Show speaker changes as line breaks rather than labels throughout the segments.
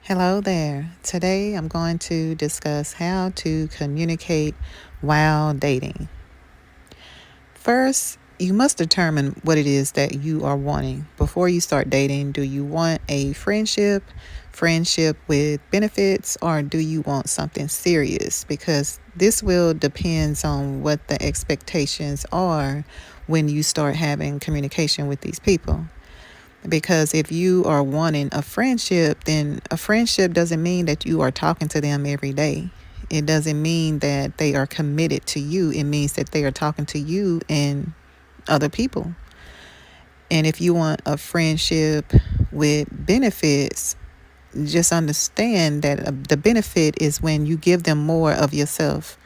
Hello there. Today I'm going to discuss how to communicate while dating. First, you must determine what it is that you are wanting before you start dating. Do you want a friendship with benefits, or do you want something serious? Because this will depends on what the expectations are when you start having communication with these people. Because if you are wanting a friendship, then a friendship doesn't mean that you are talking to them every day. It doesn't mean that they are committed to you. It means that they are talking to you and other people. And if you want a friendship with benefits, just understand that the benefit is when you give them more of yourself,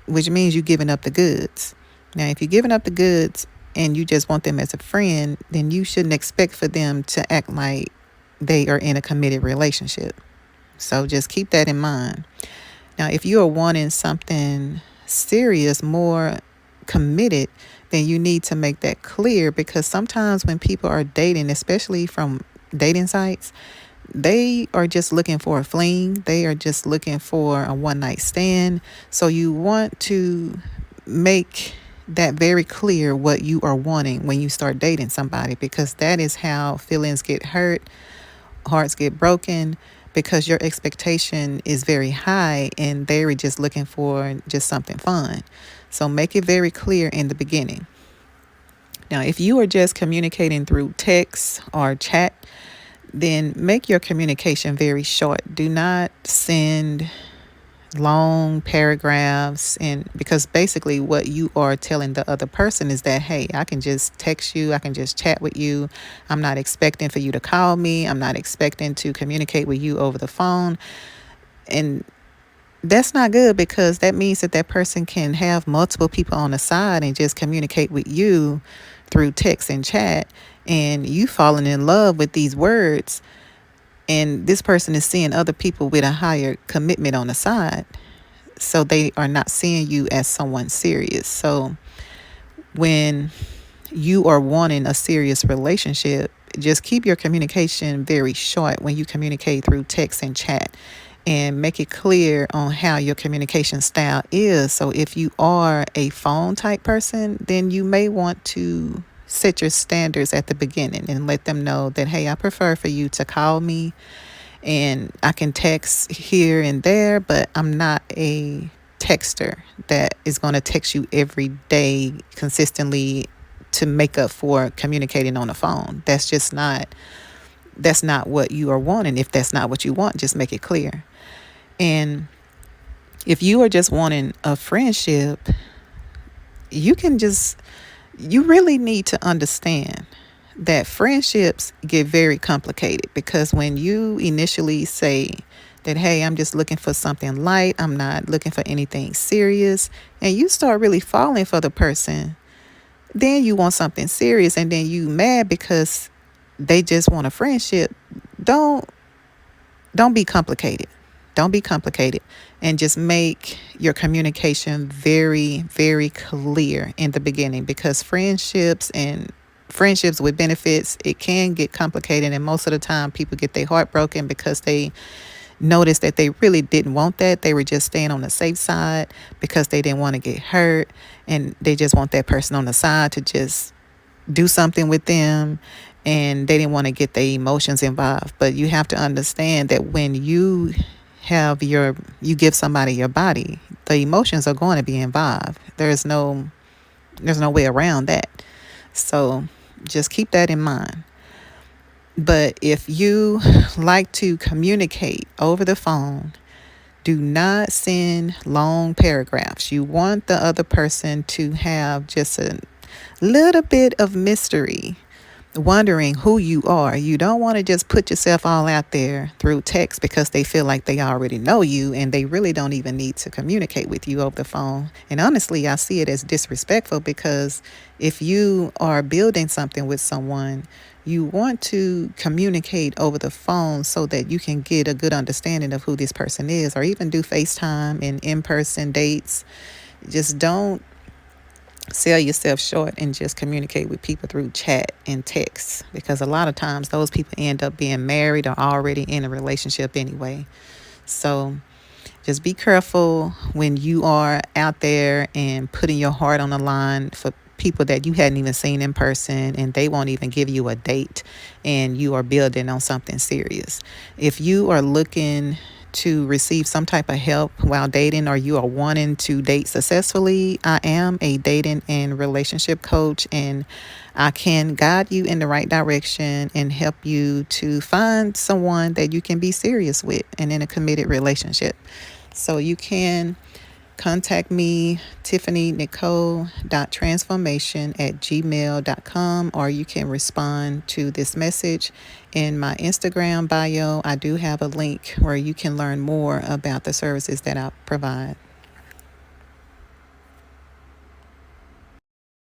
which means you're giving up the goods. Now, if you're giving up the goods and you just want them as a friend, then you shouldn't expect for them to act like they are in a committed relationship. So just keep that in mind. Now, if you are wanting something serious, more committed, then you need to make that clear, because sometimes when people are dating, especially from dating sites, they are just looking for a fling. They are just looking for a one night stand. So you want to make that very clear what you are wanting when you start dating somebody, because that is how feelings get hurt, hearts get broken, because your expectation is very high and they're just looking for just something fun. So make it very clear in the beginning. Now, if you are just communicating through text or chat, then make your communication very short. Do not send long paragraphs, and because basically what you are telling the other person is that, hey, I can just text you, I can just chat with you. I'm not expecting for you to call me. I'm not expecting to communicate with you over the phone. And that's not good, because that means that that person can have multiple people on the side and just communicate with you through text and chat, and you falling in love with these words, and this person is seeing other people with a higher commitment on the side, so they are not seeing you as someone serious. So when you are wanting a serious relationship, just keep your communication very short when you communicate through text and chat, and make it clear on how your communication style is. So if you are a phone type person, then you may want to set your standards at the beginning and let them know that, hey, I prefer for you to call me, and I can text here and there, but I'm not a texter that is going to text you every day consistently to make up for communicating on the phone. That's not what you are wanting. If that's not what you want, just make it clear. And if you are just wanting a friendship, you really need to understand that friendships get very complicated, because when you initially say that, hey, I'm just looking for something light, I'm not looking for anything serious, and you start really falling for the person, then you want something serious, and then you mad because they just want a friendship. Don't be complicated. Don't be complicated, and just make your communication very, very clear in the beginning, because friendships with benefits, it can get complicated, and most of the time people get their heart broken because they notice that they really didn't want that. They were just staying on the safe side because they didn't want to get hurt, and they just want that person on the side to just do something with them, and they didn't want to get their emotions involved. But you have to understand that when you give somebody your body, the emotions are going to be involved. There's no way around that. So just keep that in mind. But if you like to communicate over the phone, do not send long paragraphs. You want the other person to have just a little bit of mystery, wondering who you are. You don't want to just put yourself all out there through text, because they feel like they already know you and they really don't even need to communicate with you over the phone. And honestly, I see it as disrespectful, because if you are building something with someone, you want to communicate over the phone so that you can get a good understanding of who this person is, or even do FaceTime and in-person dates. Just sell yourself short and just communicate with people through chat and text, because a lot of times those people end up being married or already in a relationship anyway. So just be careful when you are out there and putting your heart on the line for people that you hadn't even seen in person, and they won't even give you a date, and you are building on something serious. If you are looking to receive some type of help while dating, or you are wanting to date successfully, I am a dating and relationship coach, and I can guide you in the right direction and help you to find someone that you can be serious with and in a committed relationship. So you can contact me, tiffanynicole.transformation@gmail.com, or you can respond to this message in my Instagram bio. I do have a link where you can learn more about the services that I provide.